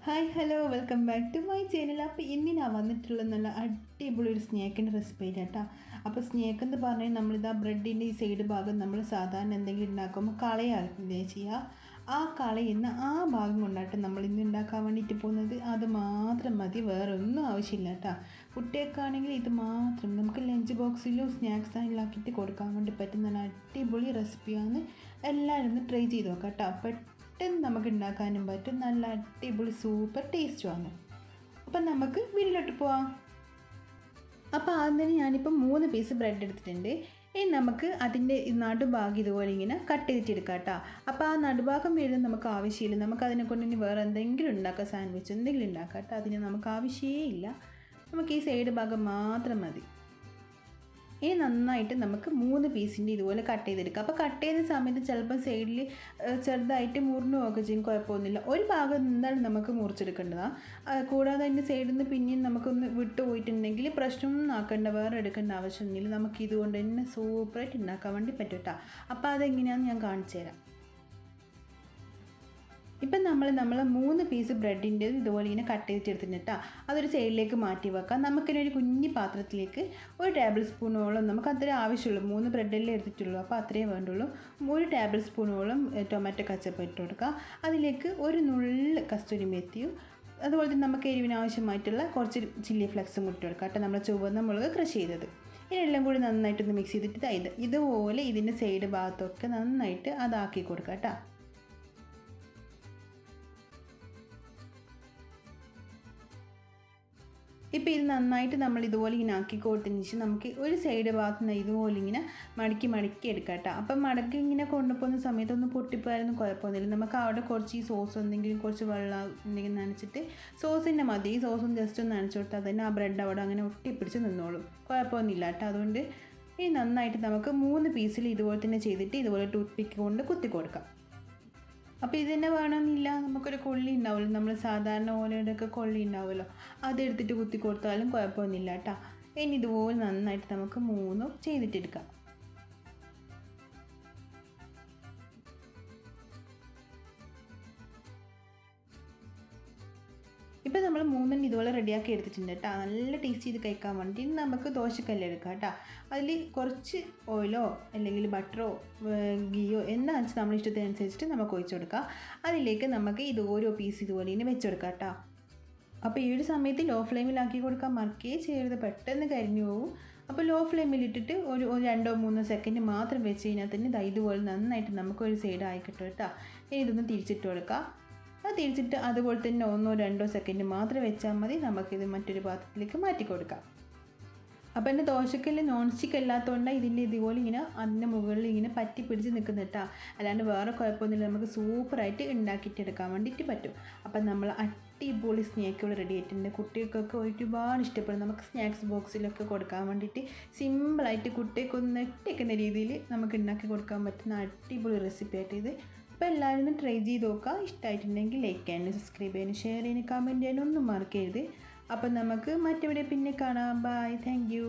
Hi hello welcome back to my channel. അപ്പോൾ ഇന്ന് ഞാൻ വന്നിട്ടുള്ള നല്ല അടിപൊളി ഒരു സ്നാക്കിൻ്റെ റെസിപ്പി കേട്ടോ. അപ്പോൾ സ്നാക്ക് എന്ന് പറഞ്ഞാൽ നമ്മളിതാ ബ്രെഡിൻ്റെ ഈ സൈഡ് ഭാഗം നമ്മൾ സാധാരണ എന്തെങ്കിലും ഉണ്ടാക്കുമ്പോൾ കളയാറില്ലേ ചെയ്യുക. ആ കളയുന്ന ആ ഭാഗം കൊണ്ടായിട്ട് നമ്മൾ ഇന്ന് ഉണ്ടാക്കാൻ വേണ്ടിയിട്ട് പോകുന്നത്. അത് മാത്രം മതി, വേറെ ഒന്നും ആവശ്യമില്ല കേട്ടോ. കുട്ടികൾക്കാണെങ്കിൽ ഇത് മാത്രം നമുക്ക് ലഞ്ച് ബോക്സിലും സ്നാക്സ് ആക്കിയിട്ട് കൊടുക്കാൻ വേണ്ടി പറ്റുന്ന അടിപൊളി റെസിപ്പിയാണ്. എല്ലാവരും ഒന്ന് ട്രൈ ചെയ്ത് നോക്കാം കേട്ടോ. പെട്ടെന്ന് നമുക്ക് ഉണ്ടാക്കാനും പറ്റും, നല്ല അടിപൊളി സൂപ്പർ ടേസ്റ്റുമാണ്. അപ്പം നമുക്ക് വീട്ടിലോട്ട് പോവാം. അപ്പോൾ ആദ്യം തന്നെ ഞാനിപ്പോൾ 3 പീസ് ബ്രെഡ് എടുത്തിട്ടുണ്ട്. ഇനി നമുക്ക് അതിൻ്റെ നടുഭാഗം ഇതുപോലെ ഇങ്ങനെ കട്ട് ചെയ്തിട്ടെടുക്കാം കേട്ടോ. അപ്പോൾ ആ നടുഭാഗം വീഴുന്നത് നമുക്ക് ആവശ്യമില്ല. നമുക്ക് അതിനെ കൊണ്ട് ഇനി വേറെ എന്തെങ്കിലും ഉണ്ടാക്കാം, സാൻഡ്വിച്ച് എന്തെങ്കിലും ഉണ്ടാക്കാം കേട്ടോ. അതിന് നമുക്ക് ആവശ്യമേ ഇല്ല, നമുക്ക് ഈ സൈഡ് ഭാഗം മാത്രം മതി. ഇനി നന്നായിട്ട് നമുക്ക് 3 പീസിൻ്റെ ഇതുപോലെ കട്ട് ചെയ്തെടുക്കാം. അപ്പോൾ കട്ട് ചെയ്യുന്ന സമയത്ത് ചിലപ്പോൾ സൈഡിൽ ചെറുതായിട്ട് മുറിഞ്ഞു പോകുക ചെയ്യും, കുഴപ്പമൊന്നുമില്ല. ഒരു ഭാഗം എന്തായാലും നമുക്ക് മുറിച്ചെടുക്കേണ്ടതാണ്. കൂടാതെ അതിൻ്റെ സൈഡിൽ നിന്ന് പിന്നെയും നമുക്കൊന്ന് വിട്ടു പോയിട്ടുണ്ടെങ്കിൽ പ്രശ്നമൊന്നും ആക്കേണ്ട, വേറെ എടുക്കേണ്ട ആവശ്യമൊന്നുമില്ല. നമുക്ക് ഇതുകൊണ്ട് തന്നെ സൂപ്പറായിട്ട് ഉണ്ടാക്കാൻ വേണ്ടി പറ്റും കേട്ടോ. അപ്പോൾ അതെങ്ങനെയാണെന്ന് ഞാൻ കാണിച്ചു തരാം. ഇപ്പം നമ്മൾ 3 പീസ് ബ്രെഡിൻ്റെ ഇതുപോലെ ഇങ്ങനെ കട്ട് ചെയ്തിട്ടെടുത്തിട്ട് കേട്ടോ. അതൊരു സൈഡിലേക്ക് മാറ്റി വെക്കാം. നമുക്കിനൊരു കുഞ്ഞി പാത്രത്തിലേക്ക് 1 ടേബിൾ സ്പൂണോളം, നമുക്ക് അത്രേ ആവശ്യമുള്ളൂ, 3 ബ്രെഡല്ലേ എടുത്തിട്ടുള്ളൂ, അപ്പോൾ അത്രയേ വേണ്ടുള്ളൂ. 1 ടേബിൾ സ്പൂണോളം ടൊമാറ്റോ കച്ചപ്പ് ഇട്ട് കൊടുക്കുക. അതിലേക്ക് ഒരു നുള്ള് കസ്തൂരി മെത്തിയും അതുപോലെ തന്നെ നമുക്ക് എരിവിന് ആവശ്യമായിട്ടുള്ള കുറച്ച് ചില്ലി ഫ്ലെക്സും ഇട്ട് കൊടുക്കുക കേട്ടോ. നമ്മൾ ചുവന്ന മുളക് ക്രഷ് ചെയ്തത്. ഇതിനെല്ലാം കൂടി നന്നായിട്ടൊന്ന് മിക്സ് ചെയ്തിട്ട് ഇതുപോലെ ഇതിൻ്റെ സൈഡ് ഭാഗത്തൊക്കെ നന്നായിട്ട് അതാക്കി കൊടുക്കുക കേട്ടോ. ഇപ്പോൾ ഇത് നന്നായിട്ട് നമ്മൾ ഇതുപോലെ ഇങ്ങനെ ആക്കി കൊടുത്തതിന് ശേഷം നമുക്ക് ഒരു സൈഡ് ഭാഗത്ത് നിന്ന് ഇതുപോലെ ഇങ്ങനെ മടക്കി എടുക്കാം കേട്ടോ. അപ്പം മടക്കി ഇങ്ങനെ കൊണ്ടുപോകുന്ന സമയത്തൊന്നും പൊട്ടിപ്പോയാലൊന്നും കുഴപ്പമൊന്നുമില്ല. നമുക്ക് അവിടെ കുറച്ച് ഈ സോസ് എന്തെങ്കിലും കുറച്ച് വെള്ളം എന്തെങ്കിലും നനച്ചിട്ട് സോസിൻ്റെ മതി, ഈ സോസും ജസ്റ്റ് ഒന്ന് നനച്ചു കൊടുത്താൽ തന്നെ ആ ബ്രെഡ് അവിടെ അങ്ങനെ ഒട്ടിപ്പിടിച്ച് നിന്നോളും, കുഴപ്പമൊന്നുമില്ല കേട്ടോ. അതുകൊണ്ട് ഈ നന്നായിട്ട് നമുക്ക് 3 പീസിൽ ഇതുപോലെ തന്നെ ചെയ്തിട്ട് ഇതുപോലെ ടൂത്ത് പിക്ക് കൊണ്ട് കുത്തി കൊടുക്കാം. അപ്പോൾ ഇത് തന്നെ വേണമെന്നില്ല, നമുക്കൊരു കൊള്ളി ഉണ്ടാവുമല്ലോ, നമ്മൾ സാധാരണ ഓലയുടെയൊക്കെ കൊള്ളി ഉണ്ടാവുമല്ലോ, അതെടുത്തിട്ട് കുത്തി കൊടുത്താലും കുഴപ്പമൊന്നുമില്ല കേട്ടോ. ഇനി ഇതുപോലെ നന്നായിട്ട് നമുക്ക് 3 ചെയ്തിട്ടെടുക്കാം. ഇപ്പോൾ നമ്മൾ 3 ഇതുപോലെ റെഡിയാക്കി എടുത്തിട്ടുണ്ട് കേട്ടോ. നല്ല ടേസ്റ്റ് ചെയ്ത് കഴിക്കാൻ വേണ്ടി നമുക്ക് ദോശക്കല്ല് എടുക്കാം കേട്ടോ. അതിൽ കുറച്ച് ഓയിലോ അല്ലെങ്കിൽ ബട്ടറോ ഗീയോ എന്താണെന്ന് വെച്ചാൽ നമ്മുടെ ഇഷ്ടത്തിനനുസരിച്ചിട്ട് നമുക്ക് ഒഴിച്ചു കൊടുക്കാം. അതിലേക്ക് നമുക്ക് ഇത് ഓരോ പീസ് ഇതുപോലെ ഇങ്ങനെ വെച്ച് കൊടുക്കാം കേട്ടോ. അപ്പോൾ ഈ ഒരു സമയത്ത് ലോ ഫ്ലെയിമിലാക്കി കൊടുക്കാൻ മറക്കേ ചെയ്യരുത്, പെട്ടെന്ന് കരിഞ്ഞു പോകും. അപ്പോൾ ലോ ഫ്ലെയിമിലിട്ടിട്ട് ഒരു 2-3 സെക്കൻഡ് മാത്രം വെച്ച് കഴിഞ്ഞാൽ തന്നെ ഇതുപോലെ നന്നായിട്ട് നമുക്കൊരു സൈഡ് ആയി കിട്ടും കേട്ടോ. ഇനി ഇതൊന്ന് തിരിച്ചിട്ട് കൊടുക്കാം. അത് തിരിച്ചിട്ട് അതുപോലെ തന്നെ 1-2 സെക്കൻഡ് മാത്രം വെച്ചാൽ മതി. നമുക്കിത് മറ്റൊരു പാത്രത്തിലേക്ക് മാറ്റി കൊടുക്കാം. അപ്പോൾ എൻ്റെ ദോശക്കല്ല് നോൺ സ്റ്റിക്ക് അല്ലാത്തതുകൊണ്ടാണ് ഇതിൻ്റെ ഇതുപോലെ ഇങ്ങനെ അതിൻ്റെ മുകളിൽ ഇങ്ങനെ പറ്റി പിടിച്ച് നിൽക്കുന്നത് കേട്ടോ. അല്ലാണ്ട് വേറെ കുഴപ്പമൊന്നുമില്ല, നമുക്ക് സൂപ്പറായിട്ട് ഉണ്ടാക്കിയിട്ടെടുക്കാൻ വേണ്ടിയിട്ട് പറ്റും. അപ്പം നമ്മൾ അടിപൊളി സ്നാക്കുകൾ റെഡി ആയിട്ടുണ്ട്. കുട്ടികൾക്കൊക്കെ ഒരുപാട് ഇഷ്ടപ്പെടും. നമുക്ക് സ്നാക്സ് ബോക്സിലൊക്കെ കൊടുക്കാൻ വേണ്ടിയിട്ട് സിമ്പിളായിട്ട് കുട്ടികൾക്കൊന്ന് നെട്ടിക്കുന്ന രീതിയിൽ നമുക്ക് ഉണ്ടാക്കി കൊടുക്കാൻ പറ്റുന്ന അടിപൊളി റെസിപ്പി ആയിട്ട് ഇത്. അപ്പോൾ എല്ലാവരും ഒന്ന് ട്രൈ ചെയ്ത് നോക്കുക. ഇഷ്ടമായിട്ടുണ്ടെങ്കിൽ ലൈക്ക് ചെയ്യാനും സബ്സ്ക്രൈബ് ചെയ്യാനും ഷെയർ ചെയ്യാനും കമൻറ്റ് ചെയ്യാനും ഒന്നും മറക്കരുത്. അപ്പം നമുക്ക് മറ്റെവിടെ പിന്നെ കാണാം. Bye, thank U.